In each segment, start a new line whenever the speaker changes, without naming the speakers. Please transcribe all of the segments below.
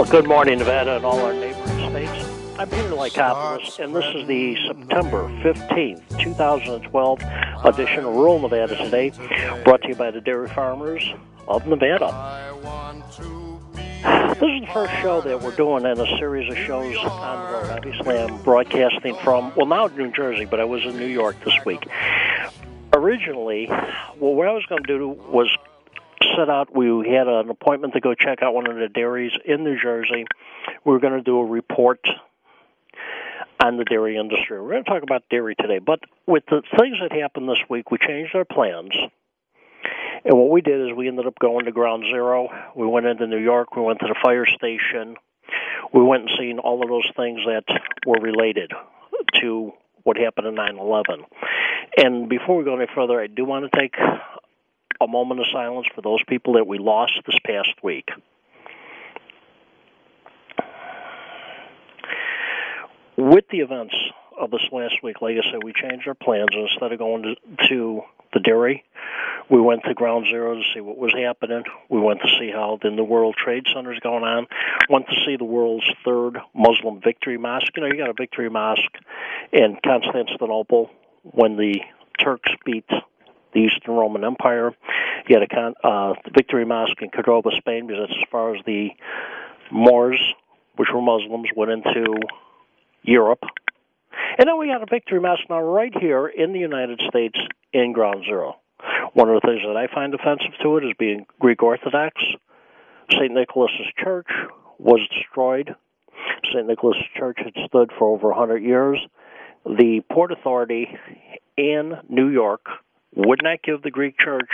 Good morning, Nevada, and all our neighboring states. I'm Peter Lycopoulos, and this is the September 15th, 2012 edition of Rural Nevada Today, brought to you by the Dairy Farmers of Nevada. This is the first show that we're doing in a series of shows on the road. Obviously, I'm broadcasting from, now New Jersey, but I was in New York this week. Originally, what I was going to do was set out, we had an appointment to go check out one of the dairies in New Jersey. We were going to do a report on the dairy industry. We're going to talk about dairy today, but with the things that happened this week, we changed our plans. And what we did is we ended up going to Ground Zero. We went into New York. We went to the fire station. We went and seen all of those things that were related to what happened in 9/11. And before we go any further, I do want to take a moment of silence for those people that we lost this past week. With the events of this last week, like I said, we changed our plans. Instead of going to the dairy, we went to Ground Zero to see what was happening. We went to see how the World Trade Center is going on. Went to see the world's third Muslim victory mosque. You got a victory mosque in Constantinople when the Turks beat the Eastern Roman Empire. You had a victory mosque in Cordoba, Spain, because that's as far as the Moors, which were Muslims, went into Europe. And then we got a victory mosque now right here in the United States in Ground Zero. One of the things that I find offensive to it is being Greek Orthodox. St. Nicholas's Church was destroyed. St. Nicholas's Church had stood for over 100 years. The Port Authority in New York would not give the Greek Church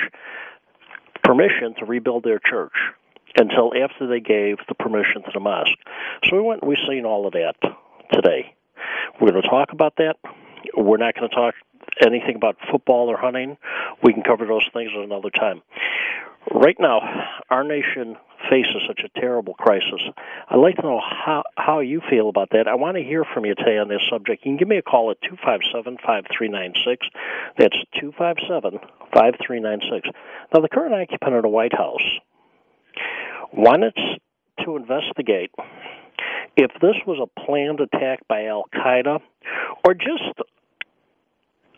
permission to rebuild their church until after they gave the permission to the mosque. So we went and we've seen all of that today. We're going to talk about that. We're not going to talk anything about football or hunting. We can cover those things at another time. Right now, our nation faces such a terrible crisis. I'd like to know how you feel about that. I want to hear from you today on this subject. You can give me a call at 257-5396. That's 257-5396. Now, the current occupant of the White House wanted to investigate if this was a planned attack by Al-Qaeda or just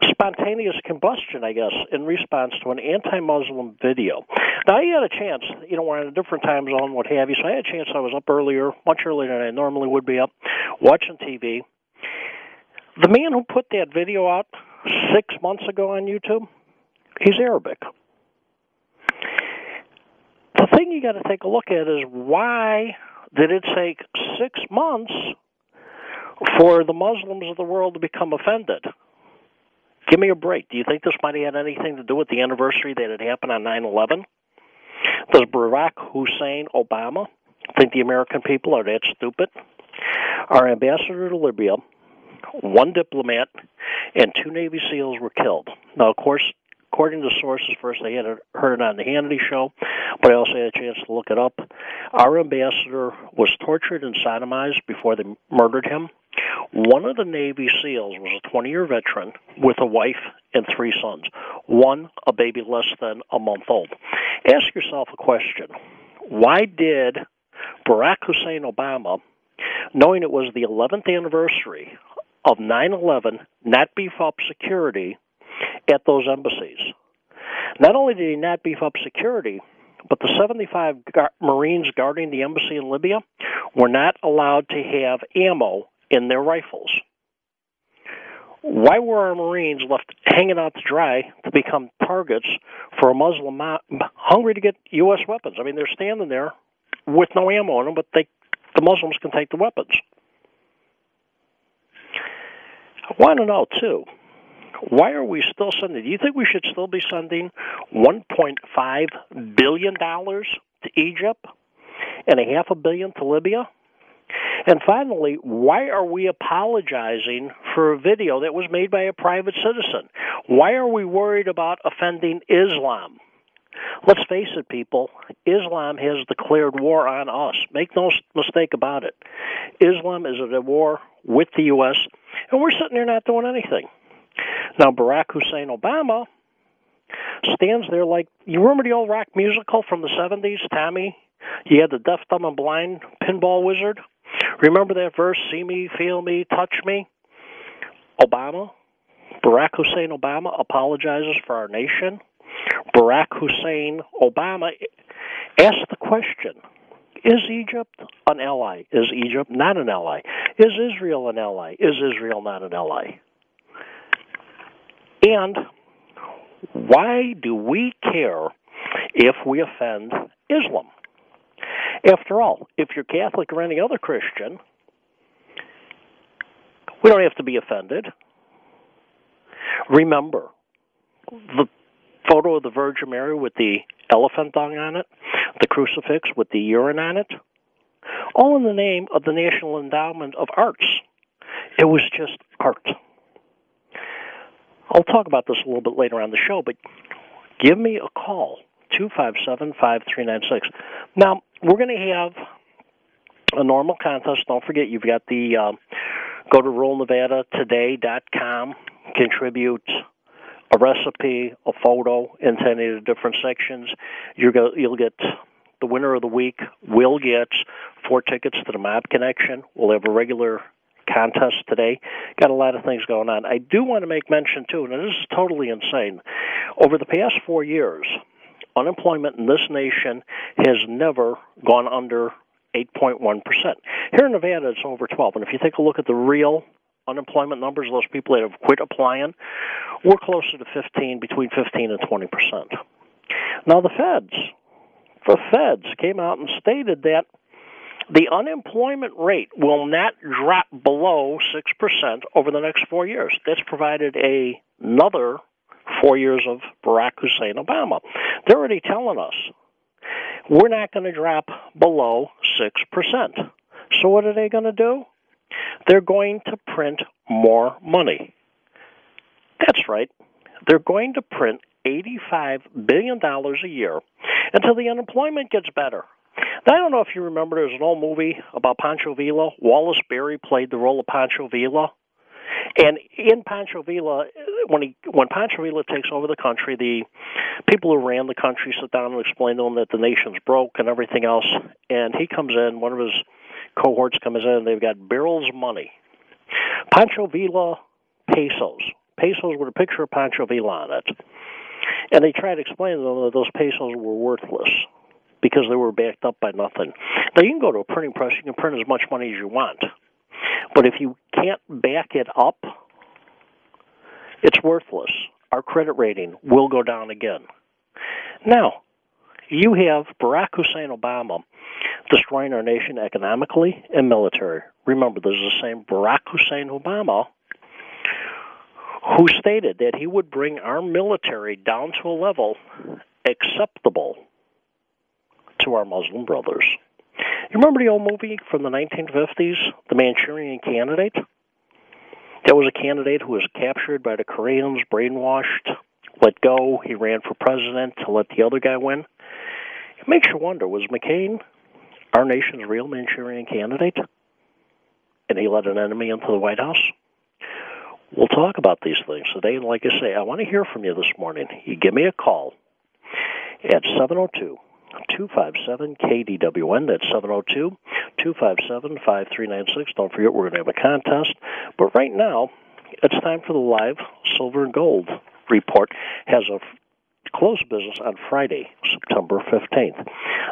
spontaneous combustion, I guess, in response to an anti-Muslim video. Now, I had a chance, we're in a different time zone, what have you, so I had a chance. I was up earlier, much earlier than I normally would be up, watching TV. The man who put that video out 6 months ago on YouTube, he's Arabic. The thing you got to take a look at is why did it take 6 months for the Muslims of the world to become offended? Give me a break. Do you think this might have had anything to do with the anniversary that had happened on 9/11? Does Barack Hussein Obama think the American people are that stupid? Our ambassador to Libya, one diplomat, and 2 Navy SEALs were killed. Now, of course, according to sources, first they had heard it on the Hannity show, but I also had a chance to look it up. Our ambassador was tortured and sodomized before they murdered him. One of the Navy SEALs was a 20-year veteran with a wife and 3 sons, one a baby less than a month old. Ask yourself a question. Why did Barack Hussein Obama, knowing it was the 11th anniversary of 9/11, not beef up security at those embassies? Not only did he not beef up security, but the 75 Marines guarding the embassy in Libya were not allowed to have ammo in their rifles. Why were our Marines left hanging out to dry to become targets for a Muslim mob hungry to get U.S. weapons? I mean, they're standing there with no ammo in them, but the Muslims can take the weapons. I want to know, too, why are we still sending? Do you think we should still be sending $1.5 billion to Egypt and $500 million to Libya? And finally, why are we apologizing for a video that was made by a private citizen? Why are we worried about offending Islam? Let's face it, people, Islam has declared war on us. Make no mistake about it. Islam is at a war with the U.S., and we're sitting there not doing anything. Now, Barack Hussein Obama stands there like, you remember the old rock musical from the 70s, Tommy You had the deaf, dumb, and blind pinball wizard. Remember that verse, see me, feel me, touch me? Obama, Barack Hussein Obama apologizes for our nation. Barack Hussein Obama asked the question, is Egypt an ally? Is Egypt not an ally? Is Israel an ally? Is Israel not an ally? And why do we care if we offend Islam? After all, if you're Catholic or any other Christian, we don't have to be offended. Remember, the photo of the Virgin Mary with the elephant dung on it, the crucifix with the urine on it, all in the name of the National Endowment of Arts. It was just art. I'll talk about this a little bit later on the show, but give me a call, 257-5396. Now, we're going to have a normal contest. Don't forget, you've got the go to ruralnevadatoday.com, contribute a recipe, a photo into any of the different sections. You'll get the winner of the week will get 4 tickets to the Mob Connection. We'll have a regular contest today. Got a lot of things going on. I do want to make mention, too, and this is totally insane. Over the past 4 years, unemployment in this nation has never gone under 8.1%. Here in Nevada, it's over 12. And if you take a look at the real unemployment numbers, those people that have quit applying, we're closer to between 15 and 20%. Now, the feds came out and stated that the unemployment rate will not drop below 6% over the next 4 years. That's provided another 4 years of Barack Hussein Obama. They're already telling us we're not going to drop below 6%. So what are they going to do? They're going to print more money. That's right. They're going to print $85 billion a year until the unemployment gets better. Now, I don't know if you remember, there's an old movie about Pancho Villa. Wallace Beery played the role of Pancho Villa. And in Pancho Villa, when Pancho Villa takes over the country, the people who ran the country sit down and explain to him that the nation's broke and everything else. And he comes in, one of his cohorts comes in, and they've got barrels of money. Pancho Villa pesos with a picture of Pancho Villa on it. And they try to explain to them that those pesos were worthless because they were backed up by nothing. Now, you can go to a printing press, you can print as much money as you want. But if you can't back it up, it's worthless. Our credit rating will go down again. Now, you have Barack Hussein Obama destroying our nation economically and military. Remember, this is the same Barack Hussein Obama who stated that he would bring our military down to a level acceptable to our Muslim brothers. You remember the old movie from the 1950s, The Manchurian Candidate? That was a candidate who was captured by the Koreans, brainwashed, let go. He ran for president to let the other guy win. It makes you wonder, was McCain our nation's real Manchurian candidate? And he let an enemy into the White House? We'll talk about these things today. And like I say, I want to hear from you this morning. You give me a call at 702-257-KDWN. That's 702-257-5396. Don't forget, we're going to have a contest. But right now, it's time for the live Silver and Gold report. Has a closed business on Friday, September 15th.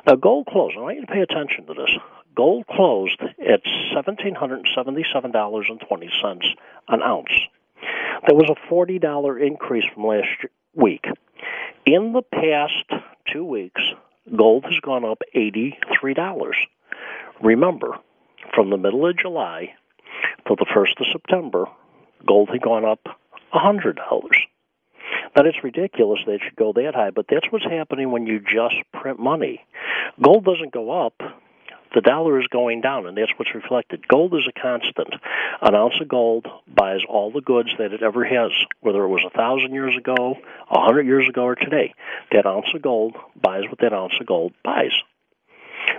Now, gold closed. I want you to pay attention to this. Gold closed at $1,777.20 an ounce. That was a $40 increase from last week. In the past 2 weeks, gold has gone up $83. Remember, from the middle of July to the 1st of September, gold had gone up $100. Now, it's ridiculous that it should go that high, but that's what's happening when you just print money. Gold doesn't go up. The dollar is going down, and that's what's reflected. Gold is a constant. An ounce of gold buys all the goods that it ever has, whether it was 1,000 years ago, 100 years ago, or today. That ounce of gold buys what that ounce of gold buys.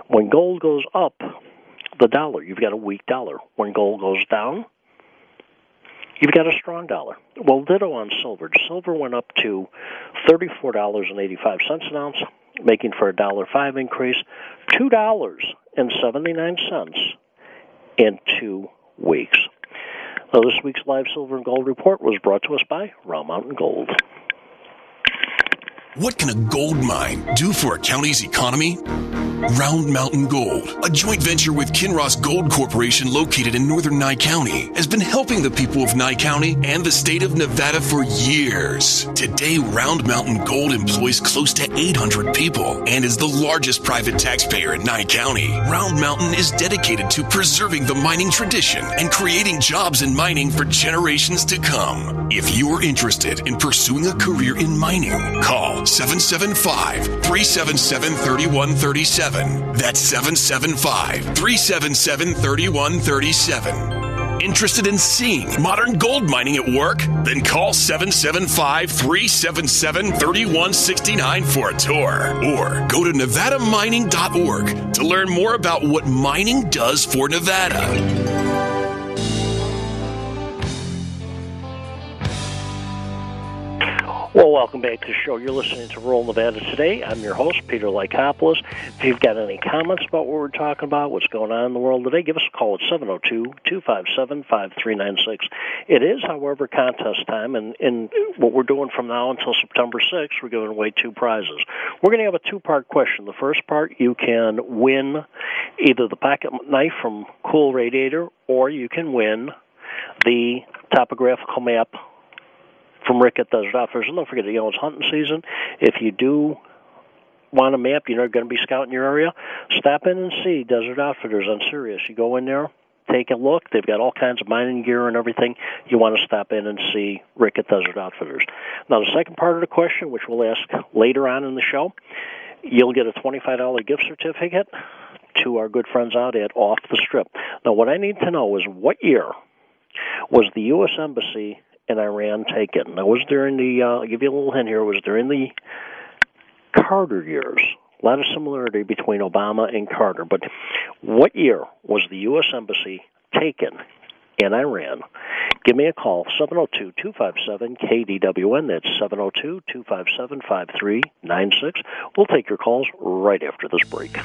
When gold goes up, the dollar, you've got a weak dollar. When gold goes down, you've got a strong dollar. Well, ditto on silver. Silver went up to $34.85 an ounce. making for a $1.05 increase, $2.79 in 2 weeks. Now, this week's live silver and gold report was brought to us by Round Mountain Gold.
What can a gold mine do for a county's economy? Round Mountain Gold, a joint venture with Kinross Gold Corporation located in northern Nye County, has been helping the people of Nye County and the state of Nevada for years. Today, Round Mountain Gold employs close to 800 people and is the largest private taxpayer in Nye County. Round Mountain is dedicated to preserving the mining tradition and creating jobs in mining for generations to come. If you're interested in pursuing a career in mining, call 775-377-3137. That's 775-377-3137. Interested in seeing modern gold mining at work? Then call 775-377-3169 for a tour. Or go to nevadamining.org to learn more about what mining does for Nevada.
Well, welcome back to the show. You're listening to Rural Nevada Today. I'm your host, Peter Lykopoulos. If you've got any comments about what we're talking about, what's going on in the world today, give us a call at 702-257-5396. It is, however, contest time, and what we're doing from now until September 6th, we're giving away 2 prizes. We're going to have a 2-part question. The first part, you can win either the pocket knife from Cool Radiator, or you can win the topographical map from Rick at Desert Outfitters. And don't forget, it's hunting season. If you do want a map, you're going to be scouting your area, stop in and see Desert Outfitters on Sirius. You go in there, take a look. They've got all kinds of mining gear and everything. You want to stop in and see Rick at Desert Outfitters. Now, the second part of the question, which we'll ask later on in the show, you'll get a $25 gift certificate to our good friends out at Off the Strip. Now, what I need to know is what year was the U.S. Embassy in Iran taken? Now, it was during the, I'll give you a little hint here, it was during the Carter years. A lot of similarity between Obama and Carter. But what year was the U.S. Embassy taken in Iran? Give me a call, 702-257-KDWN. That's 702-257-5396. We'll take your calls right after this break.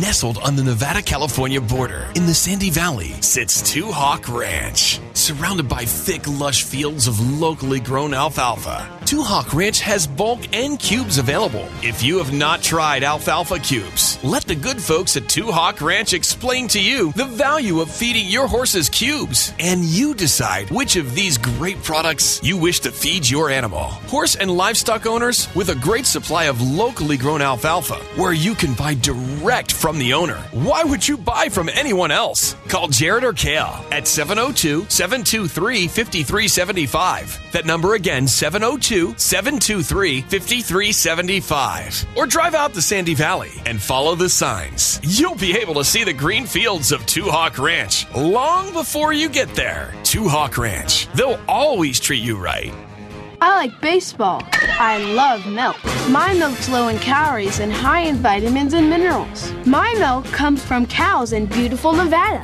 Nestled on the Nevada-California border in the Sandy Valley sits Two Hawk Ranch. Surrounded by thick, lush fields of locally grown alfalfa, Two Hawk Ranch has bulk and cubes available. If you have not tried alfalfa cubes, let the good folks at Two Hawk Ranch explain to you the value of feeding your horses cubes. And you decide which of these great products you wish to feed your animal. Horse and livestock owners with a great supply of locally grown alfalfa, where you can buy direct from the owner. Why would you buy from anyone else? Call Jared or Kale at 702-723-5375. That number again, 702-723-5375. Or drive out the Sandy Valley and follow the signs. You'll be able to see the green fields of Two Hawk Ranch long before you get there. Two Hawk Ranch. They'll always treat you right.
I like baseball. I love milk. My milk's low in calories and high in vitamins and minerals. My milk comes from cows in beautiful Nevada.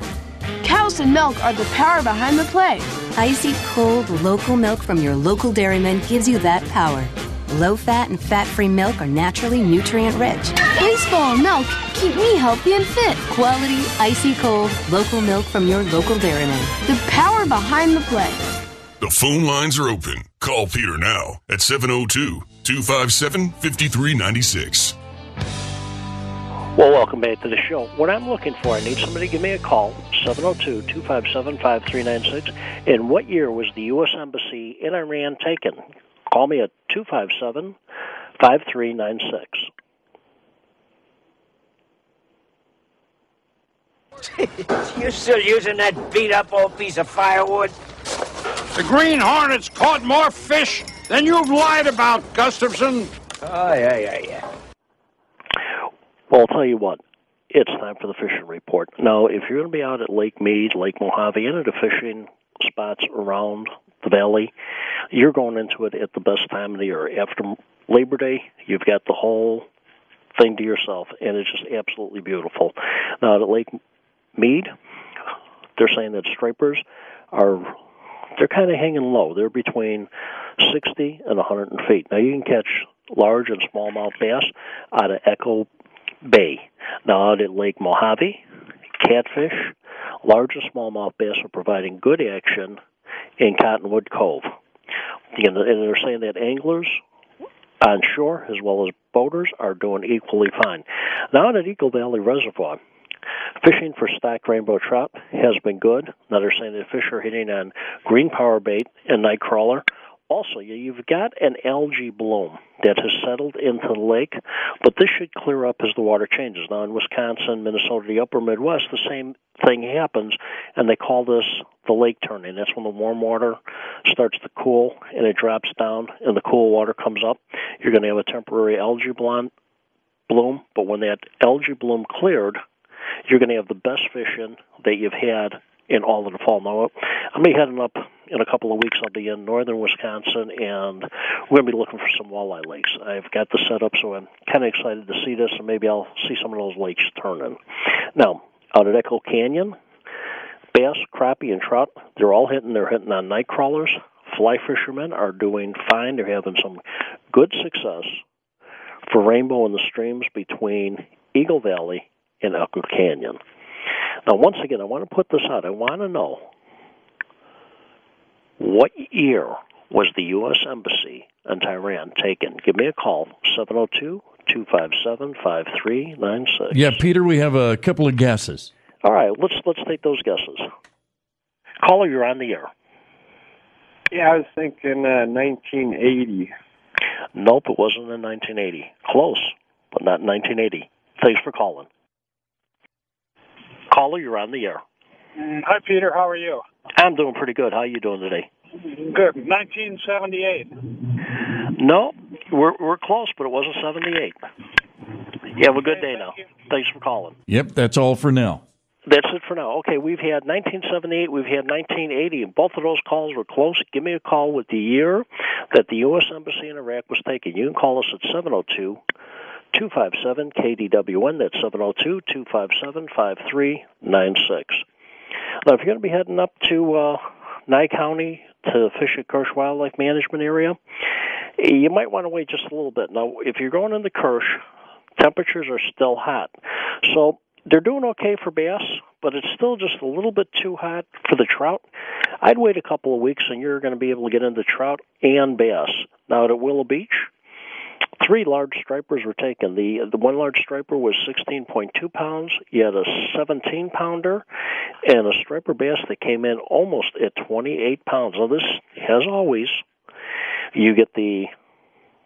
Cows and milk are the power behind the play.
Icy cold local milk from your local dairyman gives you that power. Low-fat and fat-free milk are naturally nutrient-rich.
Baseball and milk keep me healthy and fit.
Quality, icy cold, local milk from your local dairyman.
The power behind the play.
The phone lines are open. Call Peter now at 702-257-5396.
Well, welcome back to the show. What I'm looking for, I need somebody to give me a call, 702-257-5396. And what year was the U.S. Embassy in Iran taken? Call me at 257-5396.
You still using that beat-up old piece of firewood?
The Green Hornet's caught more fish than you've lied about, Gustafson.
Oh, yeah.
Well, I'll tell you what. It's time for the fishing report. Now, if you're going to be out at Lake Mead, Lake Mojave, any of the fishing spots around the valley, you're going into it at the best time of the year. After Labor Day, you've got the whole thing to yourself, and it's just absolutely beautiful. Now, at Lake Mead, they're saying that stripers they're kind of hanging low. They're between 60 and 100 feet. Now, you can catch large and smallmouth bass out of Echo Bay. Now, out at Lake Mojave, catfish, large and smallmouth bass are providing good action in Cottonwood Cove. And they're saying that anglers on shore as well as boaters are doing equally fine. Now, at Eagle Valley Reservoir, fishing for stocked rainbow trout has been good. Now they're saying that fish are hitting on green power bait and night crawler. Also, you've got an algae bloom that has settled into the lake, but this should clear up as the water changes. Now in Wisconsin, Minnesota, the upper Midwest, the same thing happens, and they call this the lake turning. That's when the warm water starts to cool and it drops down and the cool water comes up. You're going to have a temporary algae bloom, but when that algae bloom cleared, you're going to have the best fishing that you've had in all of the fall. Now, I'm going to be heading up in a couple of weeks. I'll be in northern Wisconsin, and we're going to be looking for some walleye lakes. I've got the setup, so I'm kind of excited to see this, and maybe I'll see some of those lakes turning. Now, out at Echo Canyon, bass, crappie, and trout, they're all hitting. They're hitting on night crawlers. Fly fishermen are doing fine. They're having some good success for rainbow in the streams between Eagle Valley and Echo Canyon. Now, once again, I want to put this out. I want to know, what year was the U.S. Embassy in Tehran taken? Give me a call, 702-257-5396.
Yeah, Peter, we have a couple of guesses.
All right, let's take those guesses. Caller, you're on the air.
Yeah, I was thinking 1980.
Nope, it wasn't in 1980. Close, but not 1980. Thanks for calling. Caller, you're on the air.
Hi, Peter. How are you?
I'm doing pretty good. How are you doing today?
Good. 1978.
No, we're close, but it wasn't 78. You have a good day now. Thanks for calling.
Yep, that's all for now.
That's it for now. Okay, we've had 1978, we've had 1980, and both of those calls were close. Give me a call with the year that the U.S. Embassy in Iraq was taken. You can call us at 702-257-KDWN. That's 702-257-5396. Now, if you're going to be heading up to Nye County to fish at Kirsch Wildlife Management Area, you might want to wait just a little bit. Now, if you're going into Kirsch, temperatures are still hot. So they're doing okay for bass, but it's still just a little bit too hot for the trout. I'd wait a couple of weeks, and you're going to be able to get into trout and bass. Now, at Willow Beach, 3 large stripers were taken. The one large striper was 16.2 pounds. You had a 17-pounder and a striper bass that came in almost at 28 pounds. Now, this, as always, you get the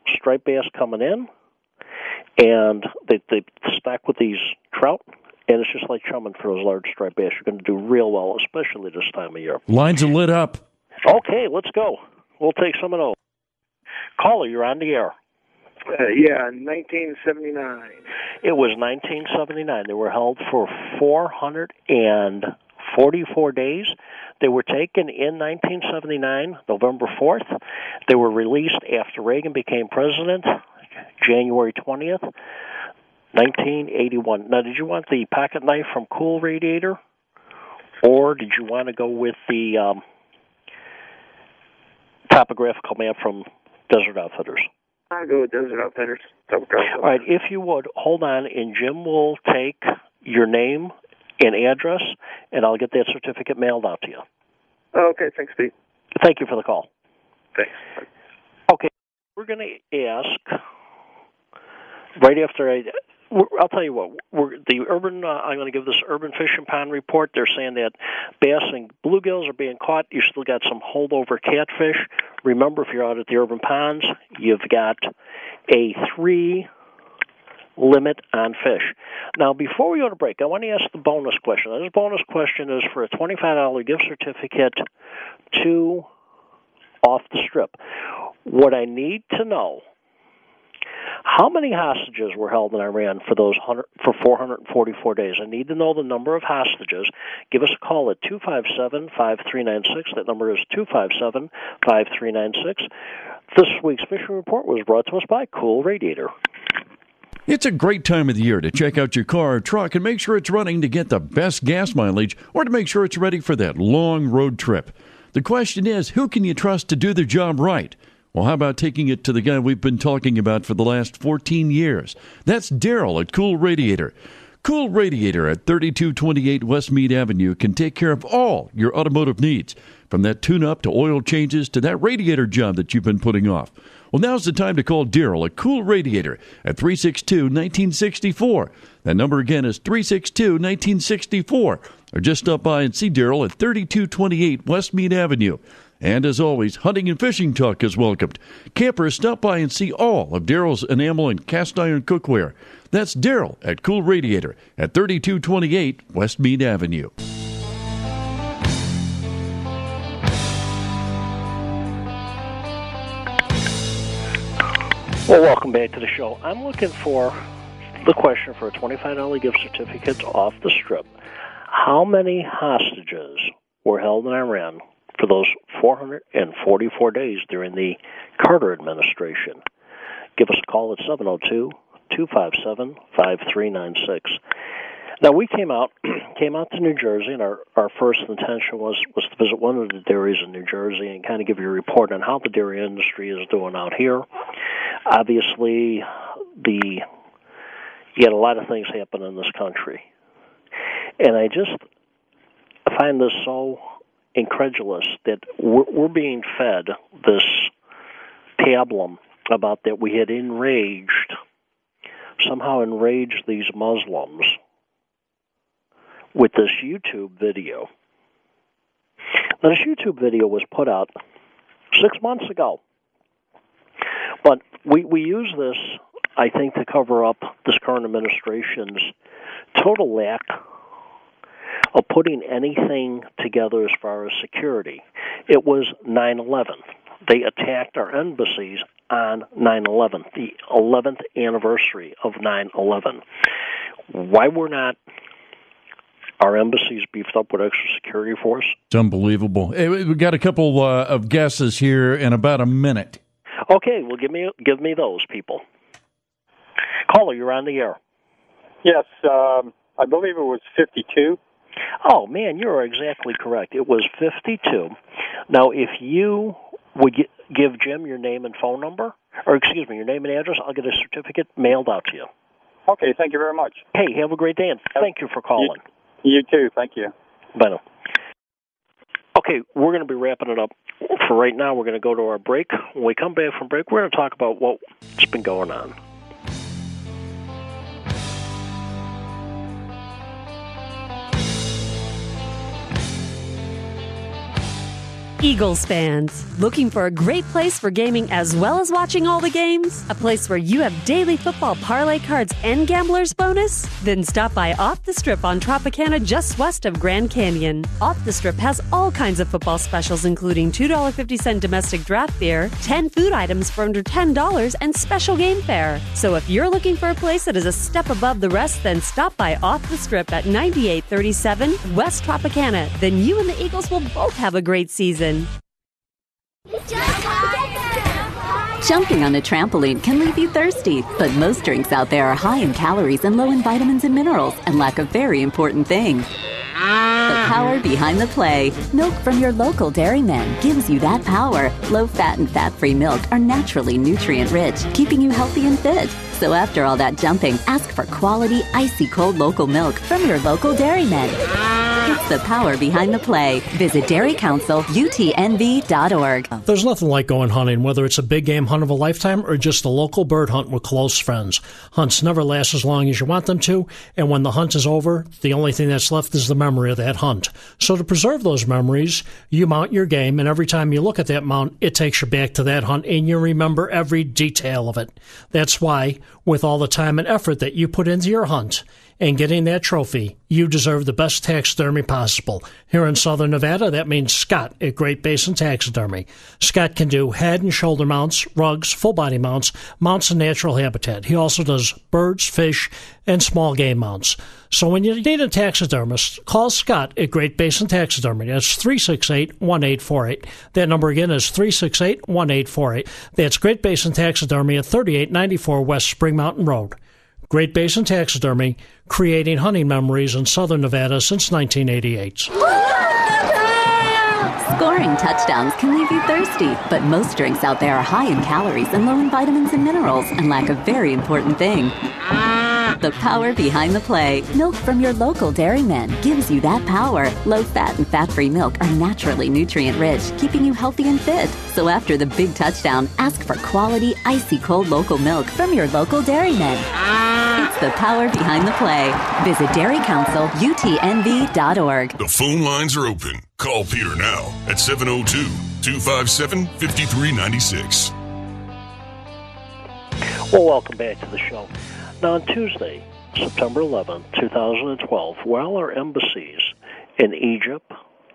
striped bass coming in, and they stack with these trout, and it's just like chumming for those large striped bass. You're going to do real well, especially this time of year.
Lines are lit up.
Okay, let's go. We'll take some of those. Caller, you're on the air.
1979.
It was 1979. They were held for 444 days. They were taken in 1979, November 4th. They were released after Reagan became president, January 20th, 1981. Now, did you want the pocket knife from Cool Radiator, or did you want to go with the topographical map from Desert Outfitters?
I'll go with Desert Outfitters.
All right, if you would, hold on, and Jim will take your name and address, and I'll get that certificate mailed out to you.
Oh, okay, thanks, Pete.
Thank you for the call.
Thanks.
Okay, we're going to ask, right after I'll tell you what, I'm going to give this Urban Fish and Pond report. They're saying that bass and bluegills are being caught. You still got some holdover catfish. Remember, if you're out at the urban ponds, you've got a 3 limit on fish. Now, before we go to break, I want to ask the bonus question. This bonus question is for a $25 gift certificate to Off the Strip. What I need to know, how many hostages were held in Iran for 444 days? I need to know the number of hostages. Give us a call at 257-5396. That number is 257-5396. This week's fishing report was brought to us by Cool Radiator.
It's a great time of the year to check out your car or truck and make sure it's running to get the best gas mileage or to make sure it's ready for that long road trip. The question is, who can you trust to do the job right? Well, how about taking it to the guy we've been talking about for the last 14 years? That's Daryl at Cool Radiator. Cool Radiator at 3228 West Meade Avenue can take care of all your automotive needs, from that tune-up to oil changes to that radiator job that you've been putting off. Well, now's the time to call Daryl at Cool Radiator at 362-1964. That number again is 362-1964. Or just stop by and see Daryl at 3228 West Meade Avenue. And as always, hunting and fishing talk is welcomed. Campers, stop by and see all of Daryl's enamel and cast iron cookware. That's Daryl at Cool Radiator at 3228 West Meade Avenue.
Well, welcome back to the show. I'm looking for the question for a $25 gift certificate off the strip. How many hostages were held in Iran for those 444 days during the Carter administration? Give us a call at 702-257-5396. Now, we came out to New Jersey, and our first intention was to visit one of the dairies in New Jersey and kind of give you a report on how the dairy industry is doing out here. Obviously, you had a lot of things happen in this country. And I just find this so incredulous that we're being fed this pablum about that we had somehow enraged these Muslims with this YouTube video. Now, this YouTube video was put out 6 months ago. But we use this, I think, to cover up this current administration's total lack of putting anything together as far as security. It was 9/11. They attacked our embassies on 9/11, the 11th anniversary of 9/11. Why were not our embassies beefed up with extra security force?
It's unbelievable. Hey, we've got a couple of guesses here in about a minute.
Okay, well, give me those people. Caller, you're on the air.
Yes, I believe it was 52.
Oh, man, you're exactly correct. It was 52. Now, if you would give Jim your name and phone number, or excuse me, your name and address, I'll get a certificate mailed out to you.
Okay, thank you very much.
Hey, have a great day, and thank you for calling.
You too, thank you.
Bye now. Okay, we're going to be wrapping it up. For right now, we're going to go to our break. When we come back from break, we're going to talk about what's been going on.
Eagles fans, looking for a great place for gaming as well as watching all the games? A place where you have daily football parlay cards and gamblers bonus? Then stop by Off the Strip on Tropicana just west of Grand Canyon. Off the Strip has all kinds of football specials, including $2.50 domestic draft beer, 10 food items for under $10, and special game fare. So if you're looking for a place that is a step above the rest, then stop by Off the Strip at 9837 West Tropicana. Then you and the Eagles will both have a great season.
Jumping on a trampoline can leave you thirsty, but most drinks out there are high in calories and low in vitamins and minerals and lack a very important thing. The power behind the play. Milk from your local dairyman gives you that power. Low-fat and fat-free milk are naturally nutrient-rich, keeping you healthy and fit. So after all that jumping, ask for quality, icy-cold local milk from your local dairyman. It's the power behind the play. Visit dairycouncilutnv.org.
There's nothing like going hunting, whether it's a big game hunt of a lifetime or just a local bird hunt with close friends. Hunts never last as long as you want them to, and when the hunt is over, the only thing that's left is the memory of that hunt. So to preserve those memories, you mount your game, and every time you look at that mount, it takes you back to that hunt, and you remember every detail of it. That's why, with all the time and effort that you put into your hunt, and getting that trophy, you deserve the best taxidermy possible. Here in Southern Nevada, that means Scott at Great Basin Taxidermy. Scott can do head and shoulder mounts, rugs, full-body mounts, mounts in natural habitat. He also does birds, fish, and small game mounts. So when you need a taxidermist, call Scott at Great Basin Taxidermy. That's 368-1848. That number again is 368-1848. That's Great Basin Taxidermy at 3894 West Spring Mountain Road. Great Basin Taxidermy, creating hunting memories in southern Nevada since 1988.
Scoring touchdowns can leave you thirsty, but most drinks out there are high in calories and low in vitamins and minerals and lack a very important thing. The power behind the play. Milk from your local dairyman gives you that power. Low-fat and fat-free milk are naturally nutrient-rich, keeping you healthy and fit. So after the big touchdown, ask for quality, icy-cold local milk from your local dairyman. It's the power behind the play. Visit dairycouncilutnv.org.
The phone lines are open. Call Peter now at 702-257-5396.
Well, welcome back to the show. Now, on Tuesday, September 11, 2012, while our embassies in Egypt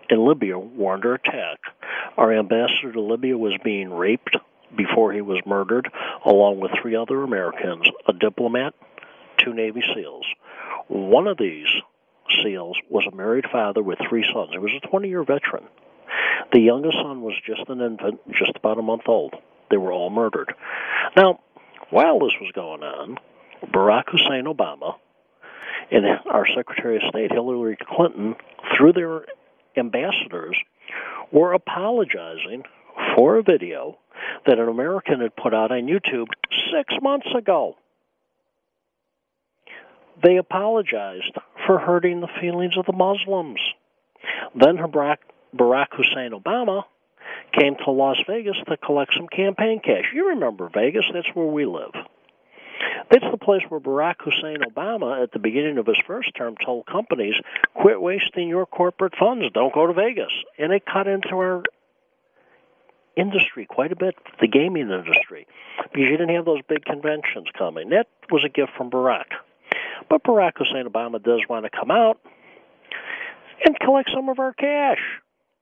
and Libya were under attack, our ambassador to Libya was being raped before he was murdered, along with 3 other Americans, a diplomat, 2 Navy SEALs. One of these SEALs was a married father with 3 sons. He was a 20-year veteran. The youngest son was just an infant, just about a month old. They were all murdered. Now, while this was going on, Barack Hussein Obama and our Secretary of State, Hillary Clinton, through their ambassadors, were apologizing for a video that an American had put out on YouTube 6 months ago. They apologized for hurting the feelings of the Muslims. Then Barack Hussein Obama came to Las Vegas to collect some campaign cash. You remember Vegas, that's where we live. That's the place where Barack Hussein Obama, at the beginning of his first term, told companies, quit wasting your corporate funds, don't go to Vegas. And it cut into our industry quite a bit, the gaming industry, because you didn't have those big conventions coming. That was a gift from Barack. But Barack Hussein Obama does want to come out and collect some of our cash.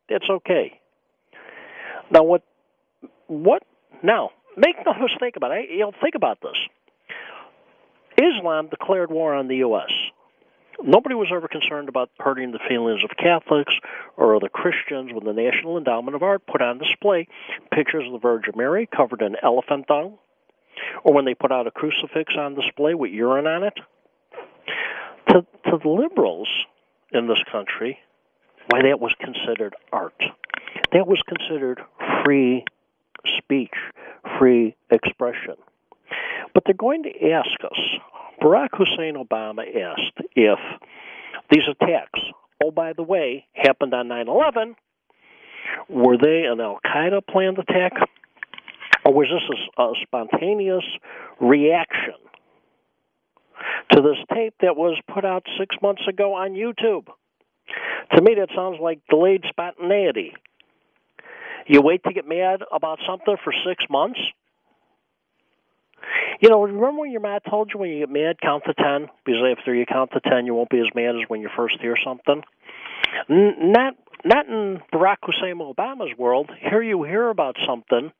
That's okay. Now, what? Now, make no mistake about it. Think about this. Islam declared war on the U.S. Nobody was ever concerned about hurting the feelings of Catholics or other Christians when the National Endowment of Art put on display pictures of the Virgin Mary covered in elephant dung, or when they put out a crucifix on display with urine on it. To the liberals in this country, why, that was considered art. That was considered free speech, free expression. But they're going to ask us, Barack Hussein Obama asked if these attacks, oh, by the way, happened on 9/11, were they an al-Qaeda planned attack, or was this a spontaneous reaction to this tape that was put out 6 months ago on YouTube? To me, that sounds like delayed spontaneity. You wait to get mad about something for 6 months? You know, remember when your mom told you when you get mad, count to 10? Because after you count to 10, you won't be as mad as when you first hear something. Not in Barack Hussein Obama's world. Here you hear about something,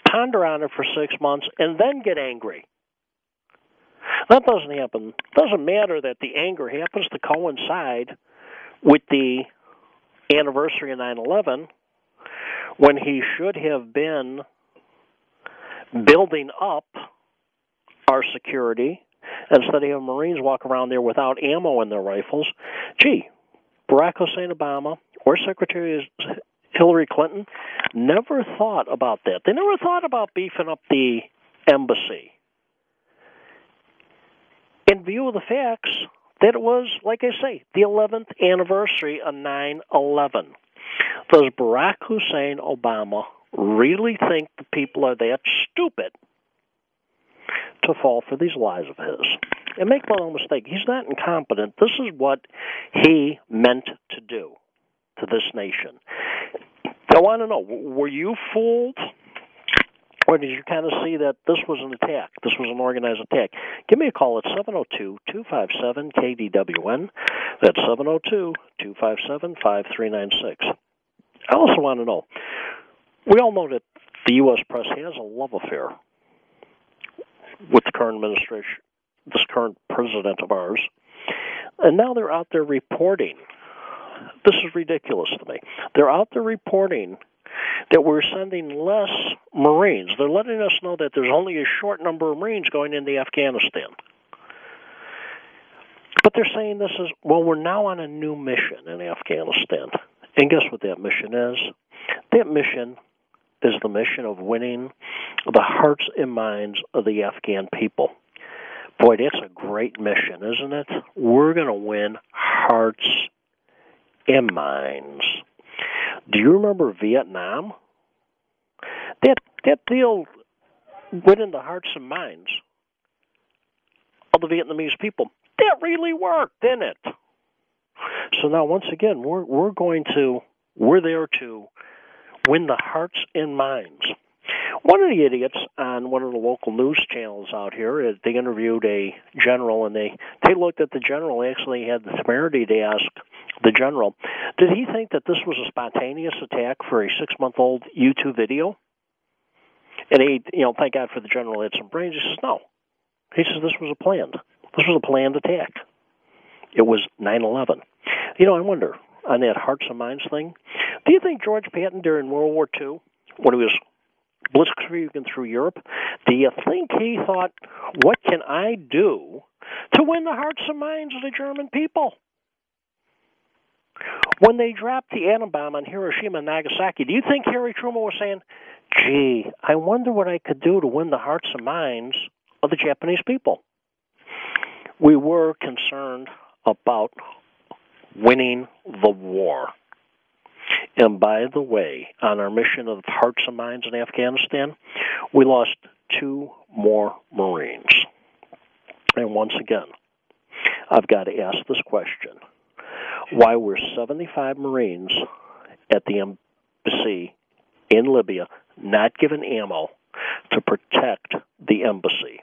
ponder on it for 6 months, and then get angry. That doesn't happen. It doesn't matter that the anger happens to coincide with the anniversary of 9/11, when he should have been building up our security instead of having Marines walk around there without ammo in their rifles. Gee, Barack Hussein Obama or Secretary Hillary Clinton never thought about that. They never thought about beefing up the embassy, in view of the facts that it was, like I say, the 11th anniversary of 9/11. Does Barack Hussein Obama really think the people are that stupid to fall for these lies of his? And make no mistake, he's not incompetent. This is what he meant to do to this nation. I want to know, were you fooled? Or did you kind of see that this was an attack? This was an organized attack? Give me a call at 702-257-KDWN. That's 702-257-5396. I also want to know, we all know that the U.S. press has a love affair with the current administration, this current president of ours, and now they're out there reporting. This is ridiculous to me. They're out there reporting that we're sending less Marines. They're letting us know that there's only a short number of Marines going into Afghanistan. But they're saying this is, well, we're now on a new mission in Afghanistan. And guess what that mission is? That mission is the mission of winning the hearts and minds of the Afghan people. Boy, that's a great mission, isn't it? We're going to win hearts and minds. Do you remember Vietnam? That deal winning the hearts and minds of the Vietnamese people, that really worked, didn't it? So now, once again, we're there to win the hearts and minds. One of the idiots on one of the local news channels out here, they interviewed a general, and they looked at the general, actually had the temerity to ask the general, did he think that this was a spontaneous attack for a 6-month-old YouTube video? And he, thank God for the general had some brains. He says, no. He says, this was a planned attack. It was 9/11. I wonder, on that hearts and minds thing, do you think George Patton during World War II, when he was blitzkrieging through Europe, do you think he thought, what can I do to win the hearts and minds of the German people? When they dropped the atom bomb on Hiroshima and Nagasaki, do you think Harry Truman was saying, gee, I wonder what I could do to win the hearts and minds of the Japanese people? We were concerned about winning the war. And by the way, on our mission of hearts and minds in Afghanistan, we lost 2 more Marines. And once again, I've got to ask this question. Why were 75 Marines at the embassy in Libya not given ammo to protect the embassy?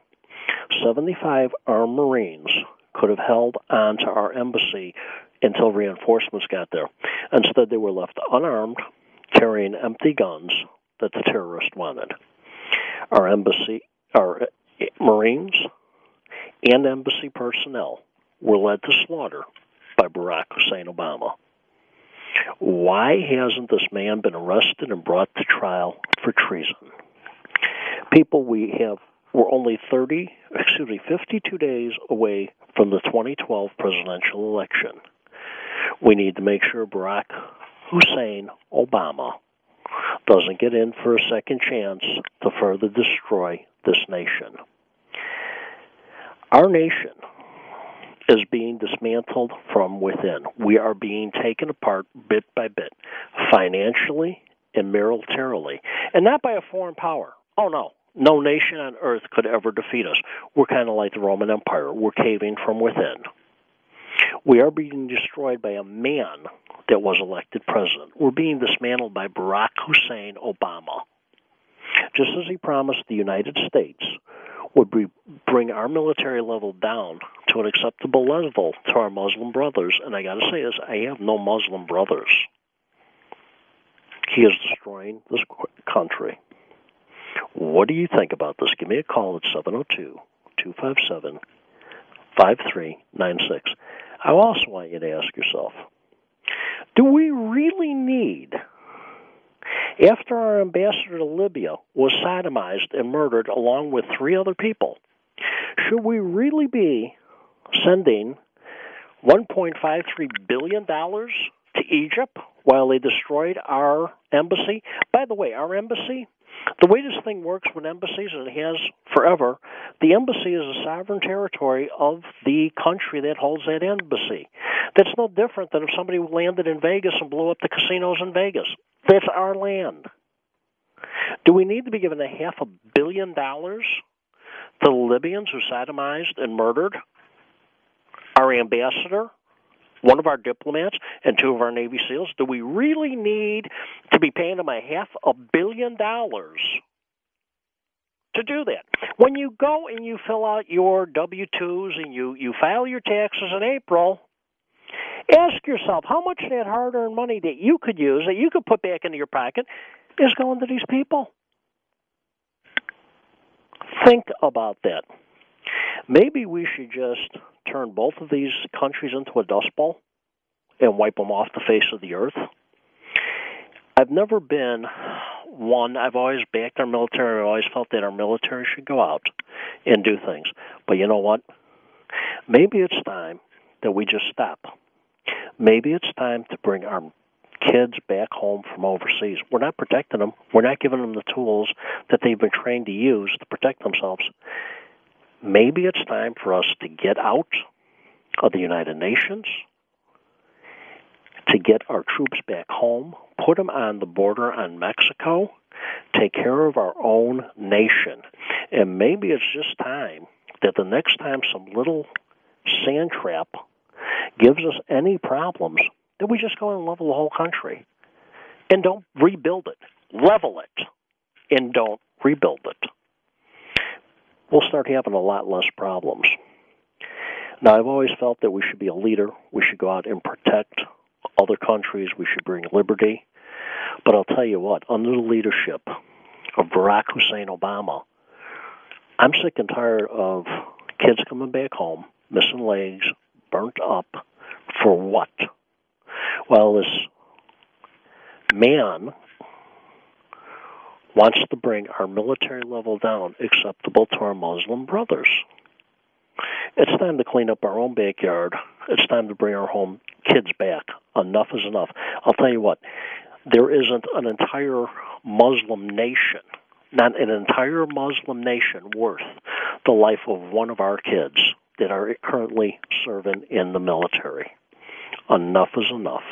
75 armed Marines could have held on to our embassy until reinforcements got there. Instead, they were left unarmed, carrying empty guns that the terrorists wanted. Our Marines and embassy personnel were led to slaughter by Barack Hussein Obama. Why hasn't this man been arrested and brought to trial for treason? People, we're only 52 days away from the 2012 presidential election. We need to make sure Barack Hussein Obama doesn't get in for a second chance to further destroy this nation. Our nation is being dismantled from within. We are being taken apart bit by bit, financially and militarily, and not by a foreign power. Oh, no. No nation on earth could ever defeat us. We're kind of like the Roman Empire. We're caving from within. We are being destroyed by a man that was elected president. We're being dismantled by Barack Hussein Obama. Just as he promised the United States would bring our military level down to an acceptable level to our Muslim brothers. And I got to say this, I have no Muslim brothers. He is destroying this country. What do you think about this? Give me a call at 702-257-5396. I also want you to ask yourself, do we really need, after our ambassador to Libya was sodomized and murdered along with 3 other people, should we really be sending $1.53 billion to Egypt while they destroyed our embassy? By the way, our embassy, the way this thing works with embassies, and it has forever, the embassy is a sovereign territory of the country that holds that embassy. That's no different than if somebody landed in Vegas and blew up the casinos in Vegas. That's our land. Do we need to be given $500 million to the Libyans who sodomized and murdered our ambassador, one of our diplomats, and 2 of our Navy SEALs? Do we really need to be paying them $500 million to do that? When you go and you fill out your W-2s and you file your taxes in April, ask yourself how much of that hard-earned money that you could use, that you could put back into your pocket, is going to these people. Think about that. Maybe we should just turn both of these countries into a dust bowl and wipe them off the face of the earth. I've never been one. I've always backed our military. I've always felt that our military should go out and do things. But you know what? Maybe it's time that we just stop. Maybe it's time to bring our kids back home from overseas. We're not protecting them. We're not giving them the tools that they've been trained to use to protect themselves. Maybe it's time for us to get out of the United Nations, to get our troops back home, put them on the border on Mexico, take care of our own nation. And maybe it's just time that the next time some little sand trap gives us any problems, that we just go and level the whole country. And don't rebuild it. Level it. And don't rebuild it. We'll start having a lot less problems. Now, I've always felt that we should be a leader. We should go out and protect other countries. We should bring liberty. But I'll tell you what, under the leadership of Barack Hussein Obama, I'm sick and tired of kids coming back home, missing legs, burnt up, for what? Well, this man wants to bring our military level down acceptable to our Muslim brothers. It's time to clean up our own backyard. It's time to bring our home kids back. Enough is enough. I'll tell you what, there isn't an entire Muslim nation, not an entire Muslim nation worth the life of one of our kids that are currently serving in the military. Enough is enough.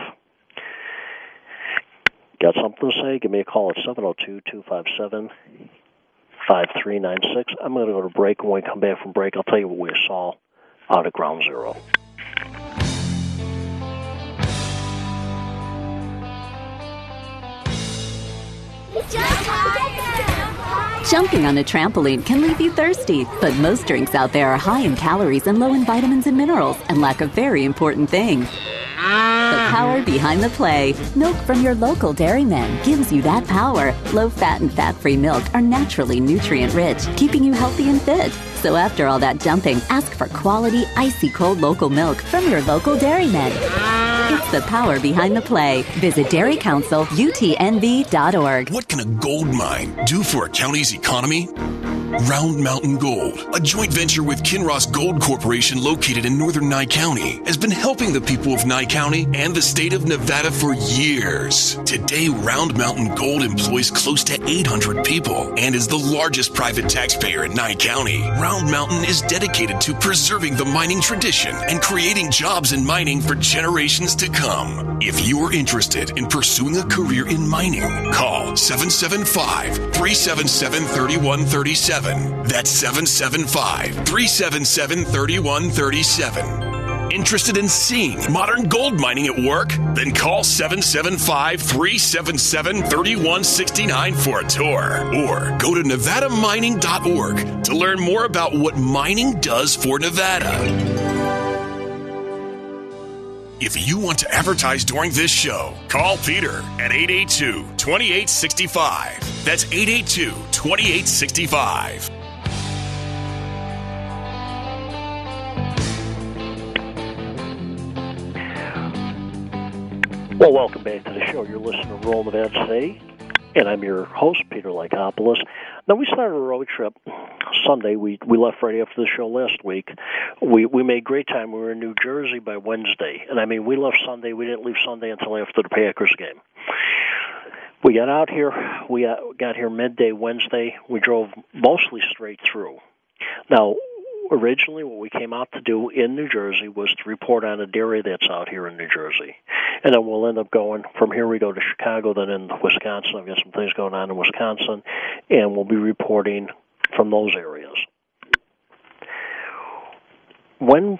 Got something to say? Give me a call at 702-257-5396. I'm going to go to break. When we come back from break, I'll tell you what we saw out at Ground Zero.
Jumping on a trampoline can leave you thirsty, but most drinks out there are high in calories and low in vitamins and minerals and lack a very important thing. The power behind the play. Milk from your local dairyman gives you that power. Low-fat and fat-free milk are naturally nutrient-rich, keeping you healthy and fit. So after all that jumping, ask for quality, icy-cold local milk from your local dairyman. It's the power behind the play. Visit dairycouncilutnv.org.
What can a gold mine do for a county's economy? Round Mountain Gold, a joint venture with Kinross Gold Corporation located in northern Nye County, has been helping the people of Nye County and the state of Nevada for years. Today, Round Mountain Gold employs close to 800 people and is the largest private taxpayer in Nye County. Round Mountain is dedicated to preserving the mining tradition and creating jobs in mining for generations to come. If you are interested in pursuing a career in mining, call 775-377-3137. That's 775-377-3137. Interested in seeing modern gold mining at work? Then call 775-377-3169 for a tour. Or go to nevadamining.org to learn more about what mining does for Nevada. If you want to advertise during this show, call Peter at 882-2865. That's 882-2865.
Well, welcome back to the show. You're listening to Rural Nevada Today, and I'm your host, Peter Lykopoulos. Now, we started a road trip Sunday. We left Friday after the show last week. We made great time. We were in New Jersey by Wednesday. And, I mean, we left Sunday. We didn't leave Sunday until after the Packers game. We got out here. We got here midday Wednesday. We drove mostly straight through. Now, originally what we came out to do in New Jersey was to report on a dairy that's out here in New Jersey. And then we'll end up going, from here we go to Chicago, then into Wisconsin. I've got some things going on in Wisconsin, and we'll be reporting from those areas. When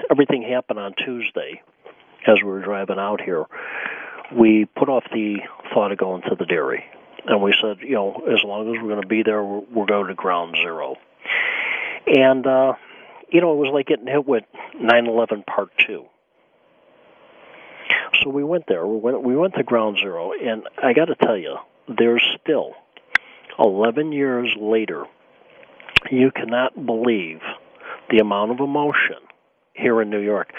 everything happened on Tuesday, as we were driving out here, we put off the thought of going to the dairy. And we said, you know, as long as we're going to be there, we'll go to Ground Zero. And, you know, it was like getting hit with 9/11 Part 2. So we went there. We went to Ground Zero, and I got to tell you, there's still, 11 years later, you cannot believe the amount of emotion here in New York.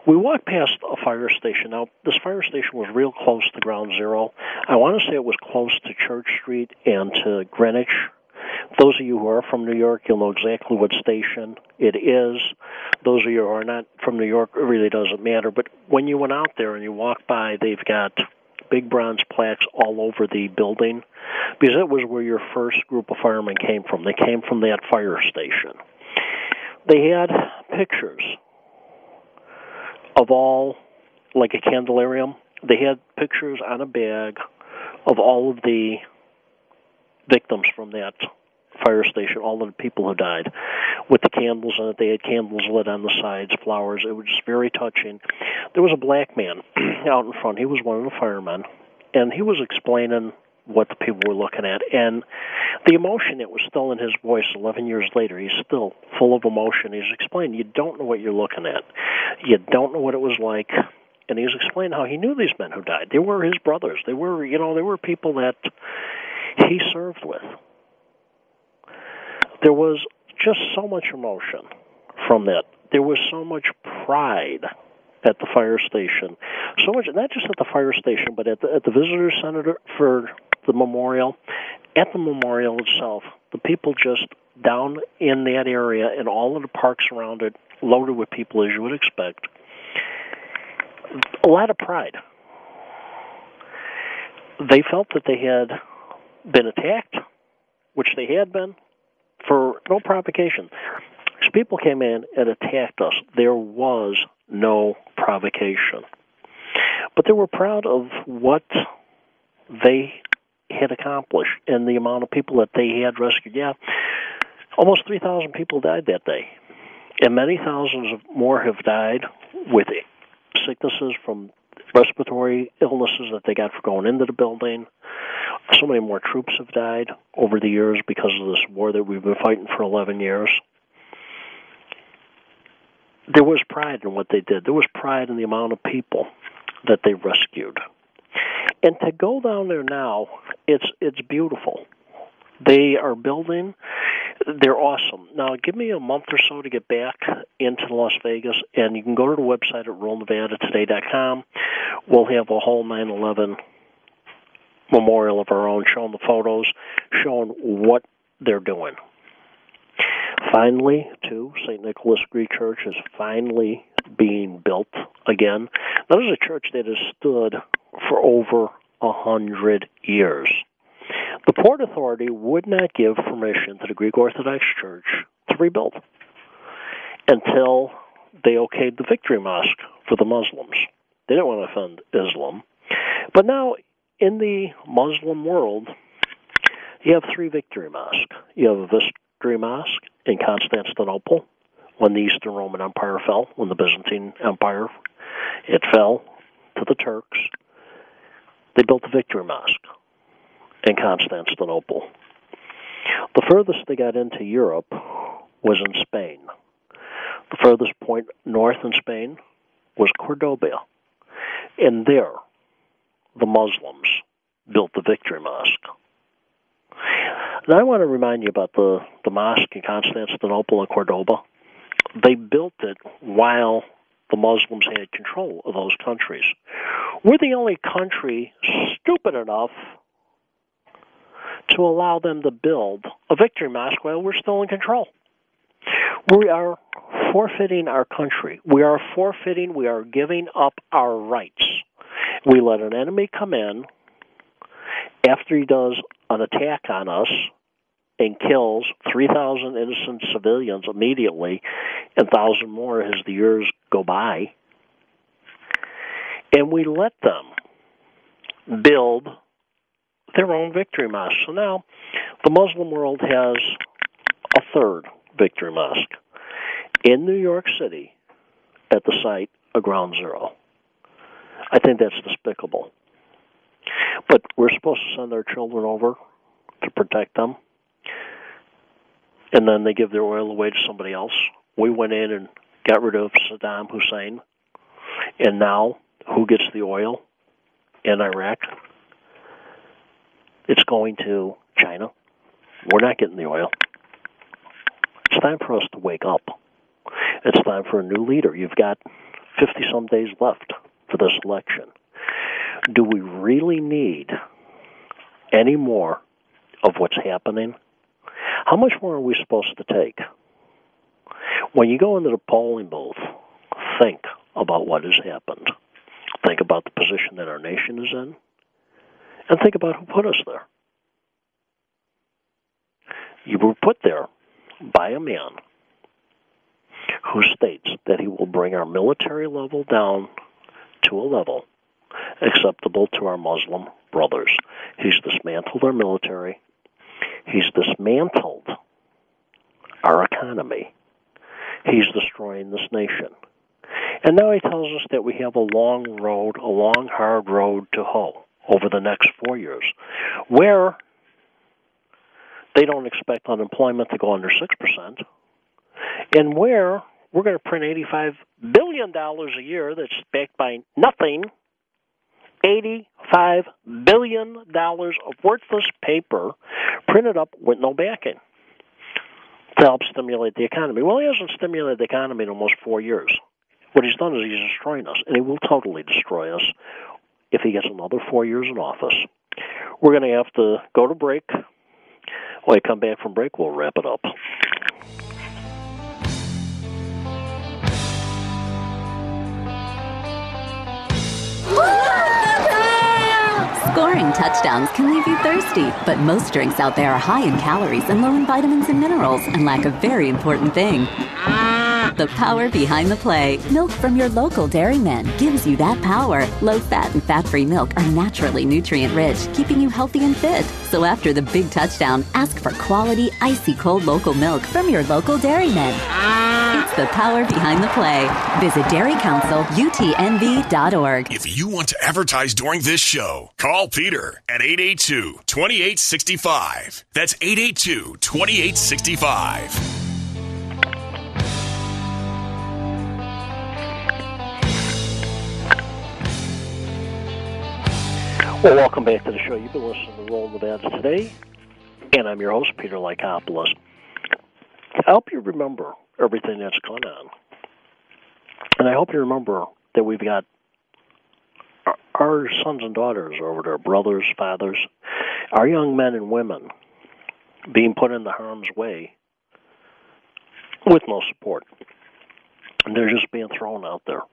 We walked past a fire station. Now, this fire station was real close to Ground Zero. I want to say it was close to Church Street and to Greenwich. Those of you who are from New York, you'll know exactly what station it is. Those of you who are not from New York, it really doesn't matter. But when you went out there and you walk by, they've got big bronze plaques all over the building, because it was where your first group of firemen came from. They came from that fire station. They had pictures of all, like a candlarium. They had pictures on a bag of all of the victims from that fire station, all of the people who died, with the candles in it. They had candles lit on the sides, flowers. It was just very touching. There was a black man out in front. He was one of the firemen, and he was explaining what the people were looking at. And the emotion that was still in his voice 11 years later, he's still full of emotion. He's explaining, you don't know what you're looking at. You don't know what it was like. And he was explaining how he knew these men who died. They were his brothers. They were, they were people that he served with. There was just so much emotion from that. There was so much pride at the fire station. So much, not just at the fire station, but at the visitor center for the memorial. At the memorial itself, the people just down in that area and all of the parks around it, loaded with people as you would expect. A lot of pride. They felt that they had been attacked, which they had been, for no provocation. These people came in and attacked us. There was no provocation. But they were proud of what they had accomplished and the amount of people that they had rescued. Yeah, almost 3,000 people died that day. And many thousands of more have died with sicknesses from respiratory illnesses that they got for going into the building. So many more troops have died over the years because of this war that we've been fighting for 11 years. There was pride in what they did. There was pride in the amount of people that they rescued. And to go down there now, it's beautiful. They are building. They're awesome. Now, give me a month or so to get back into Las Vegas, and you can go to the website at RuralNevadaToday.com. We'll have a whole 9/11 memorial of our own, showing the photos, showing what they're doing. Finally, too, St. Nicholas Greek Church is finally being built again. Now, this is a church that has stood for over 100 years. The Port Authority would not give permission to the Greek Orthodox Church to rebuild until they okayed the Victory Mosque for the Muslims. They didn't want to offend Islam. But now, in the Muslim world, you have three Victory Mosques. You have a Victory Mosque in Constantinople, when the Eastern Roman Empire fell, when the Byzantine Empire, it fell to the Turks. They built the Victory Mosque in Constantinople. The furthest they got into Europe was in Spain. The furthest point north in Spain was Cordoba. And there, the Muslims built the Victory Mosque. Now, I want to remind you about the mosque in Constantinople and Cordoba. They built it while the Muslims had control of those countries. We're the only country stupid enough to allow them to build a Victory Mosque while we're still in control. We are forfeiting our country. We are giving up our rights. We let an enemy come in after he does an attack on us and kills 3,000 innocent civilians immediately and 1,000 more as the years go by. And we let them build their own Victory Mosque. So now the Muslim world has a third Victory Mosque in New York City at the site of Ground Zero. I think that's despicable. But we're supposed to send our children over to protect them, and then they give their oil away to somebody else. We went in and got rid of Saddam Hussein, and now who gets the oil in Iraq? It's going to China. We're not getting the oil. It's time for us to wake up. It's time for a new leader. You've got 50-some days left for this election. Do we really need any more of what's happening? How much more are we supposed to take? When you go into the polling booth, think about what has happened. Think about the position that our nation is in, and think about who put us there. You were put there by a man who states that he will bring our military level down to a level acceptable to our Muslim brothers. He's dismantled our military. He's dismantled our economy. He's destroying this nation. And now he tells us that we have a long road, a long, hard road to hoe over the next 4 years, where they don't expect unemployment to go under 6%, and where we're going to print $85 billion a year that's backed by nothing, $85 billion of worthless paper printed up with no backing to help stimulate the economy. Well, he hasn't stimulated the economy in almost 4 years. What he's done is he's destroying us, and he will totally destroy us if he gets another 4 years in office. We're going to have to go to break. When I come back from break, we'll wrap it up.
Scoring touchdowns can leave you thirsty, but most drinks out there are high in calories and low in vitamins and minerals and lack a very important thing. The power behind the play. Milk from your local dairyman gives you that power. Low-fat and fat-free milk are naturally nutrient-rich, keeping you healthy and fit. So after the big touchdown, ask for quality, icy-cold local milk from your local dairyman. It's the power behind the play. Visit dairycouncilutnv.org.
If you want to advertise during this show, call Peter at 882-2865. That's 882-2865.
Well, welcome back to the show. You've been listening to Roll Nevada Today, and I'm your host, Peter Lycopoulos. I hope you remember everything that's gone on, and I hope you remember that we've got our sons and daughters over there, brothers, fathers, our young men and women being put into harm's way with no support. And they're just being thrown out there.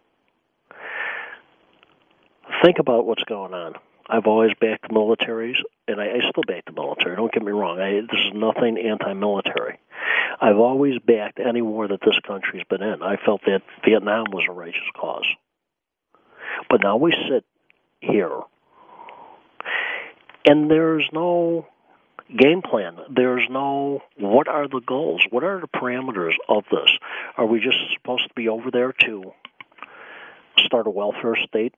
Think about what's going on. I've always backed the militaries, and I still back the military. Don't get me wrong. This is nothing anti-military. I've always backed any war that this country's been in. I felt that Vietnam was a righteous cause. But now we sit here, and there's no game plan. There's no, what are the goals? What are the parameters of this? Are we just supposed to be over there to start a welfare state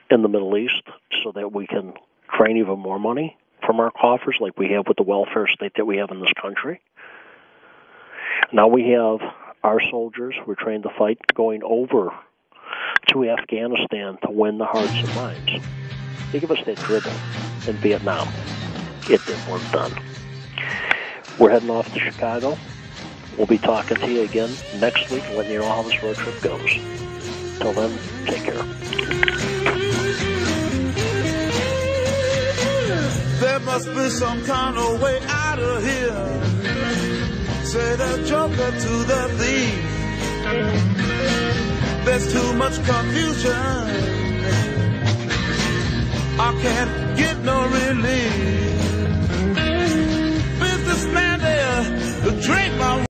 in the Middle East so that we can drain even more money from our coffers like we have with the welfare state that we have in this country? Now we have our soldiers who are trained to fight going over to Afghanistan to win the hearts and minds. They give us that drill in Vietnam. It didn't work done. We're heading off to Chicago. We'll be talking to you again next week, letting you know how this road trip goes. Till then, take care.
There must be some kind of way out of here. Say the joker to the thief. There's too much confusion. I can't get no relief. Businessman there to drink my